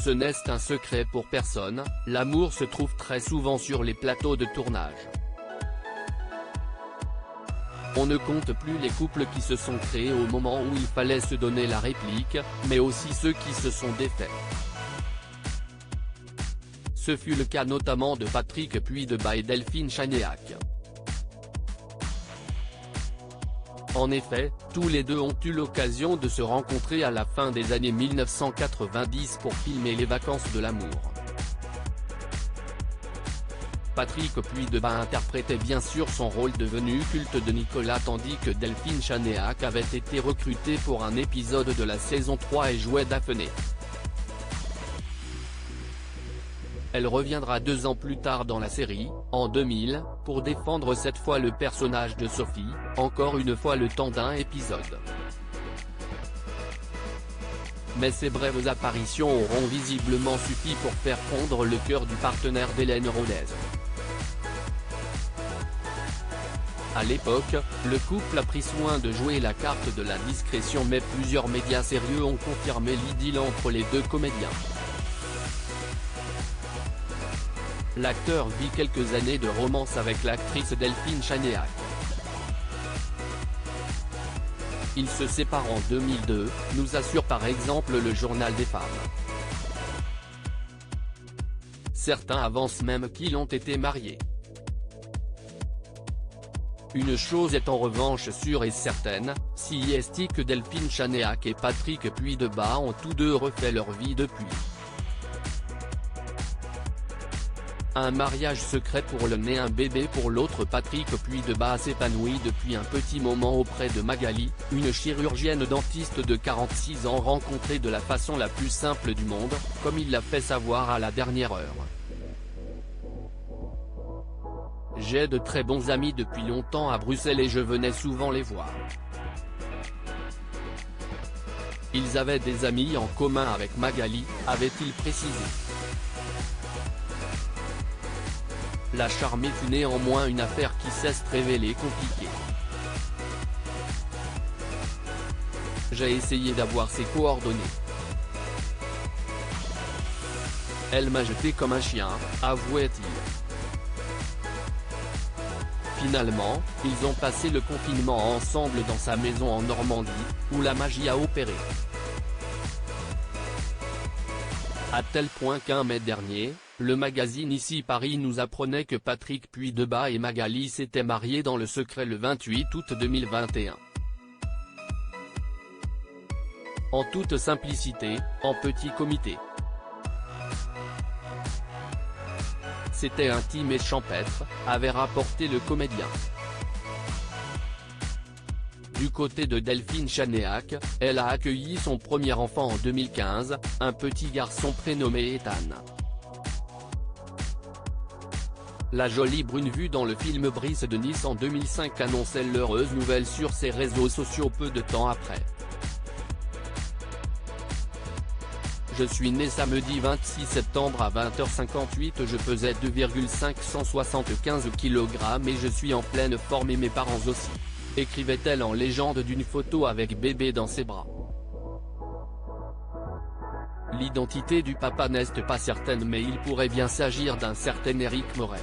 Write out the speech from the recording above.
ce n'est un secret pour personne, l'amour se trouve très souvent sur les plateaux de tournage. On ne compte plus les couples qui se sont créés au moment où il fallait se donner la réplique, mais aussi ceux qui se sont défaits. Ce fut le cas notamment de Patrick Puydeba et Delphine Chanéac. En effet, tous les deux ont eu l'occasion de se rencontrer à la fin des années 1990 pour filmer Les vacances de l'amour. Patrick Puydeba interprétait bien sûr son rôle devenu culte de Nicolas tandis que Delphine Chanéac avait été recrutée pour un épisode de la saison 3 et jouait Daphné. Elle reviendra 2 ans plus tard dans la série, en 2000, pour défendre cette fois le personnage de Sophie, encore une fois le temps d'un épisode. Mais ces brèves apparitions auront visiblement suffi pour faire fondre le cœur du partenaire d'Hélène Rodez. À l'époque, le couple a pris soin de jouer la carte de la discrétion mais plusieurs médias sérieux ont confirmé l'idylle entre les deux comédiens. L'acteur vit quelques années de romance avec l'actrice Delphine Chanéac. Ils se séparent en 2002, nous assure par exemple le Journal des femmes. Certains avancent même qu'ils ont été mariés. Une chose est en revanche sûre et certaine, si est que Delphine Chanéac et Patrick Puydeba ont tous deux refait leur vie depuis. Un mariage secret pour l'un et un bébé pour l'autre. Patrick Puydeba s'épanouit depuis un petit moment auprès de Magali, une chirurgienne dentiste de 46 ans rencontrée de la façon la plus simple du monde, comme il l'a fait savoir à la dernière heure. J'ai de très bons amis depuis longtemps à Bruxelles et je venais souvent les voir. Ils avaient des amis en commun avec Magali, avait-il précisé. La charmée fut néanmoins une affaire qui s'est révélée compliquée. J'ai essayé d'avoir ses coordonnées. Elle m'a jeté comme un chien, avouait-il. Finalement, ils ont passé le confinement ensemble dans sa maison en Normandie, où la magie a opéré. À tel point qu'un mai dernier, le magazine Ici Paris nous apprenait que Patrick Puydeba et Magali s'étaient mariés dans le secret le 28 août 2021. En toute simplicité, en petit comité. C'était intime et champêtre, avait rapporté le comédien. Du côté de Delphine Chanéac, elle a accueilli son premier enfant en 2015, un petit garçon prénommé Ethan. La jolie brune vue dans le film Brice de Nice en 2005 annonçait l'heureuse nouvelle sur ses réseaux sociaux peu de temps après. Je suis né samedi 26 septembre à 20h58, je pesais 2,575 kg et je suis en pleine forme et mes parents aussi, écrivait-elle en légende d'une photo avec bébé dans ses bras. L'identité du papa n'est pas certaine mais il pourrait bien s'agir d'un certain Éric Moret.